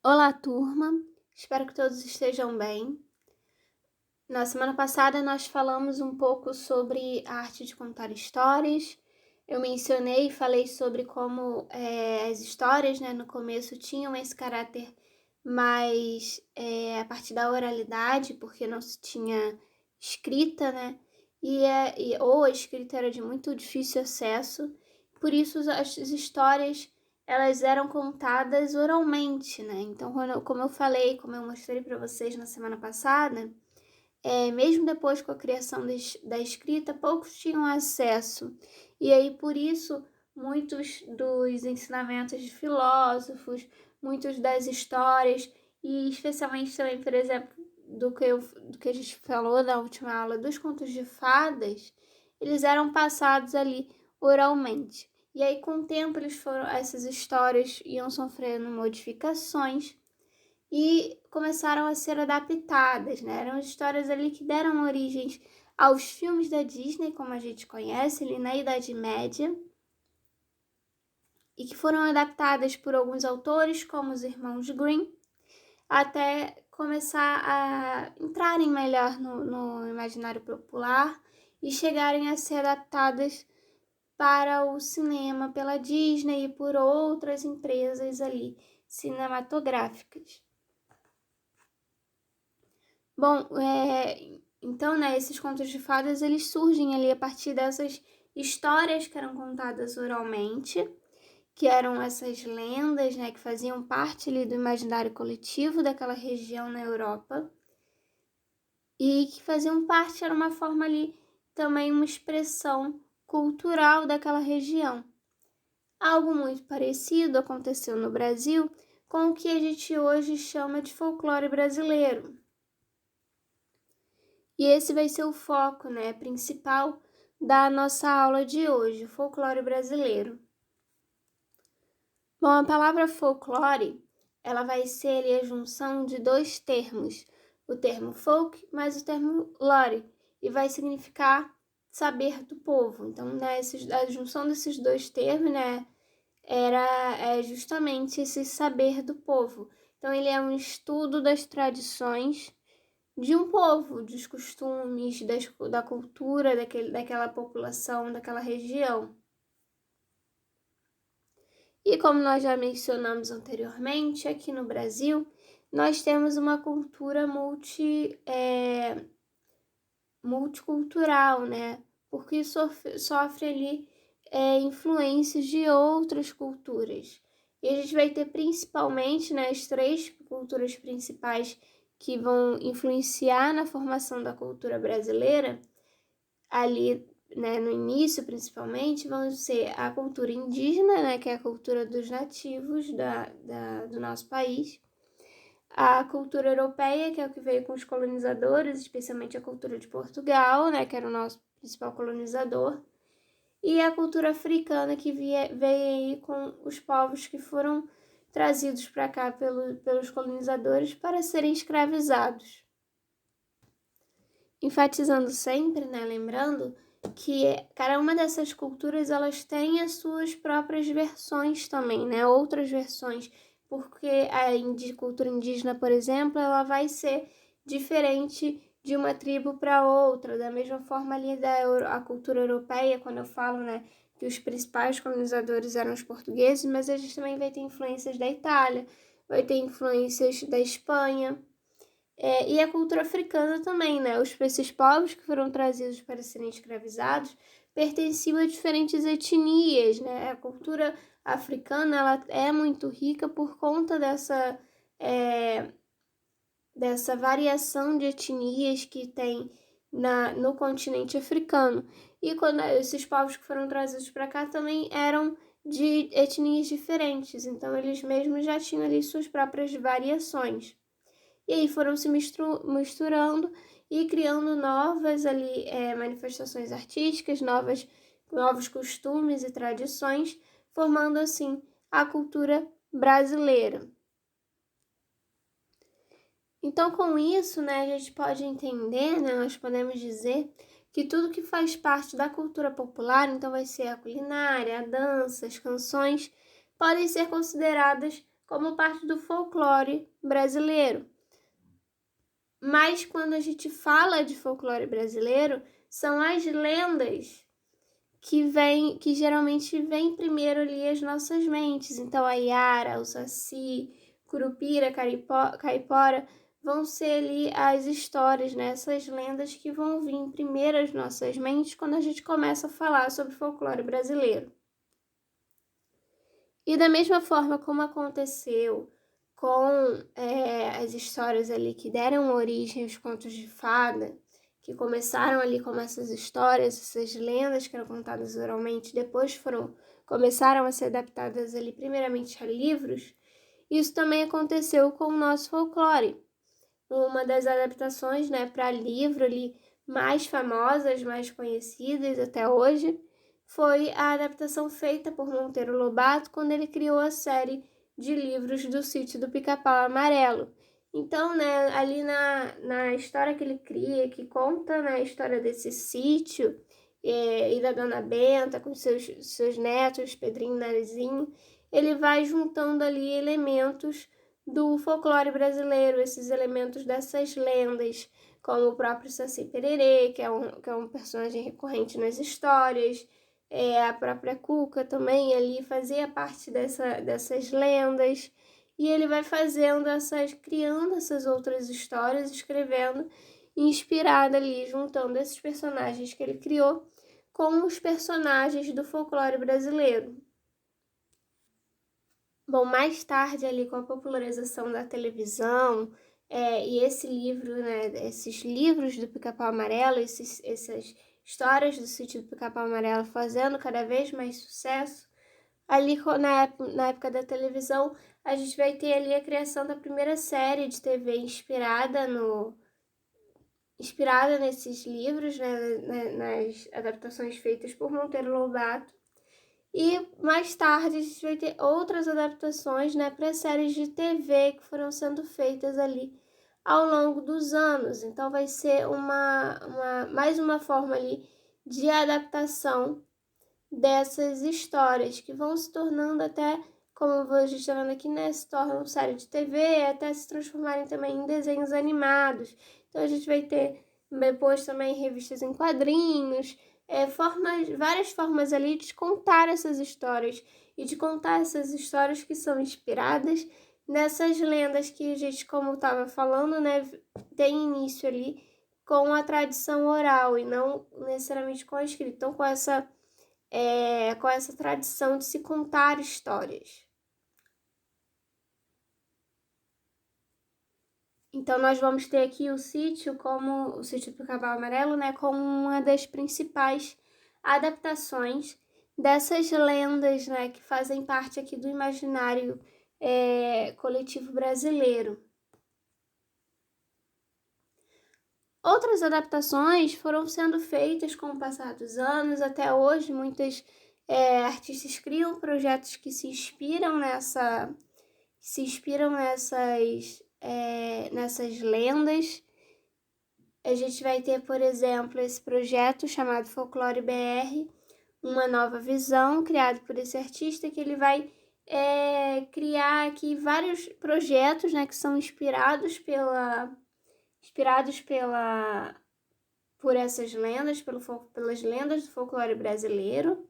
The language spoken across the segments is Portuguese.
Olá, turma! Espero que todos estejam bem. Na semana passada, nós falamos um pouco sobre a arte de contar histórias. Eu mencionei e falei sobre como as histórias, no começo tinham esse caráter mais a partir da oralidade, porque não se tinha escrita, né? Ou a escrita era de muito difícil acesso. Por isso, as histórias elas eram contadas oralmente, né? Então, como eu falei, como eu mostrei para vocês na semana passada, mesmo depois com a criação da escrita, poucos tinham acesso. E aí, por isso, muitos dos ensinamentos de filósofos, muitas das histórias, e especialmente também, por exemplo, do que a gente falou na última aula, dos contos de fadas, eles eram passados ali oralmente. E aí, com o tempo, essas histórias iam sofrendo modificações e começaram a ser adaptadas, né? Eram histórias ali que deram origem aos filmes da Disney, como a gente conhece, ali na Idade Média, e que foram adaptadas por alguns autores, como os irmãos Grimm, até começar a entrarem melhor no imaginário popular e chegarem a ser adaptadas para o cinema pela Disney e por outras empresas ali cinematográficas. Bom, então, esses contos de fadas, eles surgem ali a partir dessas histórias que eram contadas oralmente, que eram essas lendas, que faziam parte ali do imaginário coletivo daquela região na Europa, e que faziam parte, era uma forma ali, também uma expressão cultural daquela região. Algo muito parecido aconteceu no Brasil com o que a gente hoje chama de folclore brasileiro. E esse vai ser o foco, principal da nossa aula de hoje, o folclore brasileiro. Bom, a palavra folclore, ela vai ser ali a junção de dois termos, o termo folk mais o termo lore, e vai significar saber do povo. Então, a junção desses dois termos, é justamente esse saber do povo. Então, ele é um estudo das tradições de um povo, dos costumes, da cultura daquela população, daquela região. E como nós já mencionamos anteriormente, aqui no Brasil, nós temos uma cultura multicultural, porque sofre ali influências de outras culturas. E a gente vai ter principalmente, as três culturas principais que vão influenciar na formação da cultura brasileira, ali, no início principalmente, vão ser a cultura indígena, que é a cultura dos nativos do nosso país, a cultura europeia, que é o que veio com os colonizadores, especialmente a cultura de Portugal, que era o nosso principal colonizador, e a cultura africana, que veio aí com os povos que foram trazidos para cá pelos colonizadores para serem escravizados. Enfatizando sempre, lembrando que cada uma dessas culturas elas têm as suas próprias versões também, outras versões, porque a cultura indígena, por exemplo, ela vai ser diferente de uma tribo para outra, da mesma forma ali a cultura europeia, quando eu falo, que os principais colonizadores eram os portugueses, mas a gente também vai ter influências da Itália, vai ter influências da Espanha, e a cultura africana também, esses povos que foram trazidos para serem escravizados pertenciam a diferentes etnias, A cultura africana, ela é muito rica por conta dessa variação de etnias que tem no continente africano. E quando esses povos que foram trazidos para cá também eram de etnias diferentes, então eles mesmos já tinham ali suas próprias variações. E aí foram se misturando e criando novas ali, manifestações artísticas, novos costumes e tradições, formando assim a cultura brasileira. Então, com isso, a gente pode entender, nós podemos dizer que tudo que faz parte da cultura popular, então vai ser a culinária, a dança, as canções, podem ser consideradas como parte do folclore brasileiro. Mas quando a gente fala de folclore brasileiro, são as lendas que geralmente vem primeiro ali às nossas mentes. Então, a Iara, o Saci, Curupira, Caipora, vão ser ali as histórias, né? Essas lendas que vão vir primeiro às nossas mentes quando a gente começa a falar sobre folclore brasileiro. E da mesma forma como aconteceu com as histórias ali que deram origem aos contos de fada, que começaram ali como essas histórias, essas lendas que eram contadas oralmente, depois começaram a ser adaptadas ali primeiramente a livros, isso também aconteceu com o nosso folclore. Uma das adaptações, né, para livro ali mais famosas, mais conhecidas até hoje, foi a adaptação feita por Monteiro Lobato quando ele criou a série de livros do Sítio do Pica-Pau Amarelo. Então, né, ali na história que ele cria, que conta, né, a história desse sítio e da Dona Benta com seus netos, Pedrinho e Narizinho, ele vai juntando ali elementos do folclore brasileiro, esses elementos dessas lendas, como o próprio Saci Pererê, que é um personagem recorrente nas histórias, a própria Cuca também ali fazia parte dessas lendas, e ele vai criando essas outras histórias, escrevendo, inspirado ali, juntando esses personagens que ele criou com os personagens do folclore brasileiro. Bom, mais tarde ali com a popularização da televisão e esse livro, né, esses livros do Pica-Pau Amarelo, essas histórias do Sítio do Pica-Pau Amarelo fazendo cada vez mais sucesso, ali na época da televisão, a gente vai ter ali a criação da primeira série de TV inspirada nesses livros, né, nas adaptações feitas por Monteiro Lobato. E mais tarde a gente vai ter outras adaptações, né, para séries de TV que foram sendo feitas ali ao longo dos anos. Então vai ser mais uma forma ali de adaptação dessas histórias que vão se tornando até, como a gente está vendo aqui, né, se tornam série de TV, até se transformarem também em desenhos animados. Então a gente vai ter depois também revistas em quadrinhos, várias formas ali de contar essas histórias e de contar essas histórias que são inspiradas nessas lendas que a gente, como eu estava falando, né, tem início ali com a tradição oral e não necessariamente com a escrita. Então, com essa tradição de se contar histórias. Então, nós vamos ter aqui o sítio do Pica-Pau Amarelo, né, como uma das principais adaptações dessas lendas, né, que fazem parte aqui do imaginário coletivo brasileiro. Outras adaptações foram sendo feitas com o passar dos anos. Até hoje, muitos artistas criam projetos que se inspiram nessas lendas. A gente vai ter, por exemplo, esse projeto chamado Folclore BR, uma nova visão, criado por esse artista, que ele vai criar aqui vários projetos, né, que são inspirados por essas lendas, pelas lendas do folclore brasileiro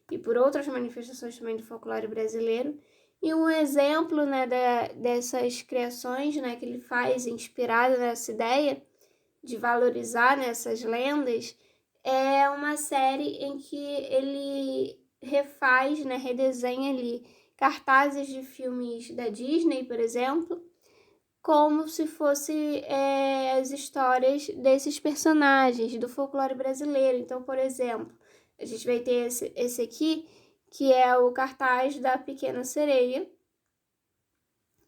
e por outras manifestações também do folclore brasileiro. E um exemplo, né, dessas criações, né, que ele faz inspirado nessa ideia de valorizar nessas lendas é uma série em que ele redesenha ali cartazes de filmes da Disney, por exemplo, como se fosse as histórias desses personagens do folclore brasileiro. Então, por exemplo, a gente vai ter esse aqui, que é o cartaz da Pequena Sereia,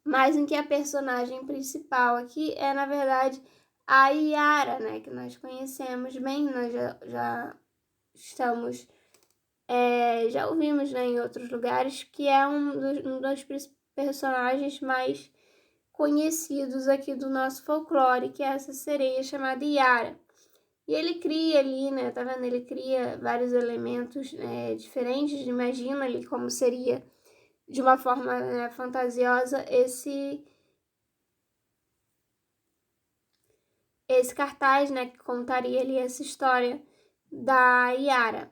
mas em que a personagem principal aqui é, na verdade, a Iara, né, que nós conhecemos bem, nós já estamos, já ouvimos, né, em outros lugares, que é um dos personagens mais conhecidos aqui do nosso folclore, que é essa sereia chamada Iara. E ele cria ali, né, tá vendo? Ele cria vários elementos diferentes, imagina ali como seria de uma forma, né, fantasiosa esse cartaz, né, que contaria ali essa história da Yara,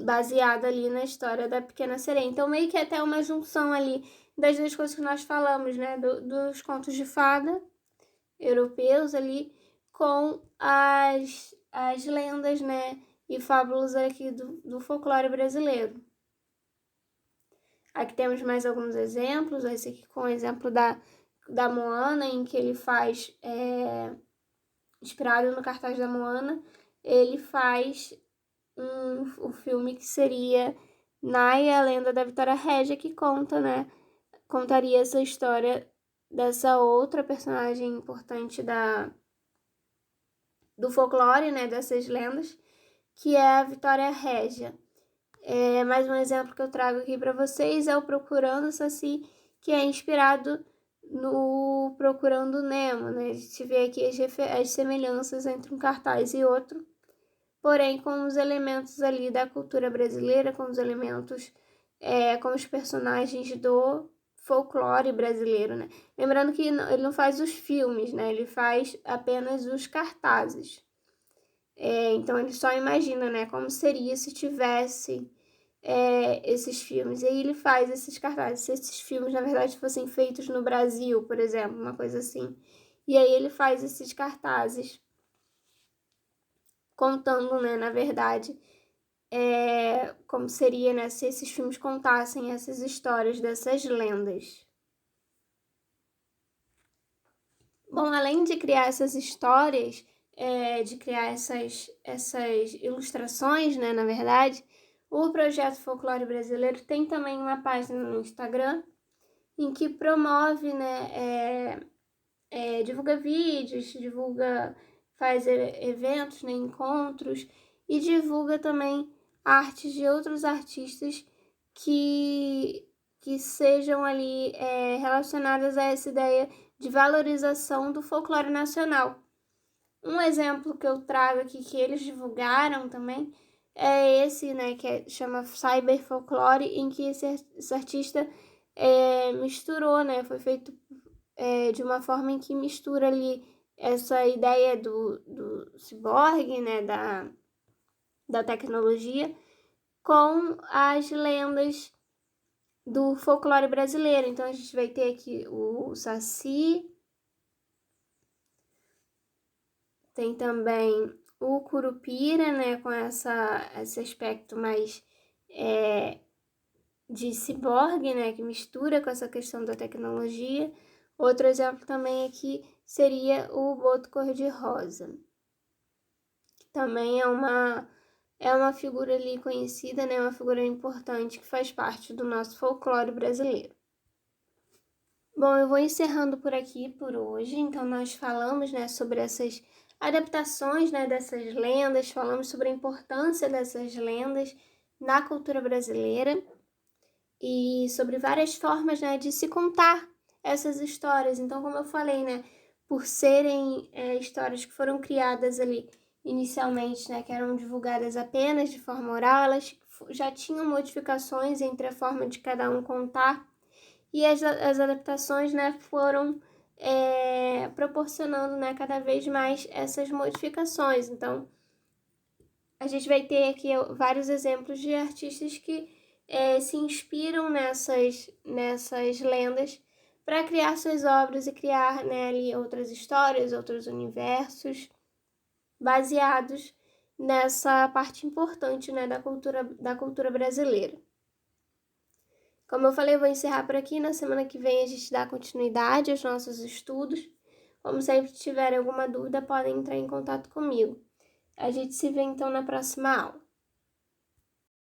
baseada ali na história da Pequena Sereia. Então, meio que até uma junção ali das duas coisas que nós falamos, né, dos contos de fada europeus ali com as lendas, né, e fábulas aqui do folclore brasileiro. Aqui temos mais alguns exemplos, esse aqui com o exemplo da Moana, em que ele faz, inspirado no cartaz da Moana, ele faz o filme que seria Naya, a Lenda da Vitória Régia, que conta, né, contaria essa história dessa outra personagem importante do folclore, né, dessas lendas, que é a Vitória Régia. Mais um exemplo que eu trago aqui para vocês é o Procurando Saci, que é inspirado no Procurando Nemo, né? A gente vê aqui as semelhanças entre um cartaz e outro, porém com os elementos ali da cultura brasileira, com os elementos, com os personagens do folclore brasileiro, né? Lembrando que ele não faz os filmes, né? Ele faz apenas os cartazes. Então ele só imagina, né, como seria se tivesse esses filmes. E aí ele faz esses cartazes. Se esses filmes, na verdade, fossem feitos no Brasil, por exemplo, uma coisa assim. E aí ele faz esses cartazes contando, né, na verdade, como seria, né, se esses filmes contassem essas histórias dessas lendas. Bom, além de criar essas histórias, de criar essas ilustrações, né, na verdade, o Projeto Folclore Brasileiro tem também uma página no Instagram em que promove, né, divulga vídeos, faz eventos, né, encontros e divulga também artes de outros artistas que sejam ali relacionadas a essa ideia de valorização do folclore nacional. Um exemplo que eu trago aqui que eles divulgaram também é esse, né, que chama Cyber Folklore, em que esse artista misturou, né, foi feito de uma forma em que mistura ali essa ideia do ciborgue, né, da tecnologia, com as lendas do folclore brasileiro. Então a gente vai ter aqui o Saci, tem também o Curupira, né, com esse aspecto mais de ciborgue, né, que mistura com essa questão da tecnologia. Outro exemplo também aqui seria o Boto Cor-de-Rosa, que também é uma figura ali conhecida, né, uma figura importante que faz parte do nosso folclore brasileiro. Bom, eu vou encerrando por aqui por hoje. Então nós falamos, né, sobre essas adaptações, né, dessas lendas, falamos sobre a importância dessas lendas na cultura brasileira e sobre várias formas, né, de se contar essas histórias. Então, como eu falei, né, por serem histórias que foram criadas ali inicialmente, né, que eram divulgadas apenas de forma oral, elas já tinham modificações entre a forma de cada um contar e as adaptações, né, foram proporcionando, né, cada vez mais essas modificações. Então, a gente vai ter aqui vários exemplos de artistas que se inspiram nessas lendas para criar suas obras e criar, né, ali outras histórias, outros universos baseados nessa parte importante, né, da cultura brasileira. Como eu falei, eu vou encerrar por aqui. Na semana que vem a gente dá continuidade aos nossos estudos. Como sempre, se tiverem alguma dúvida, podem entrar em contato comigo. A gente se vê então na próxima aula.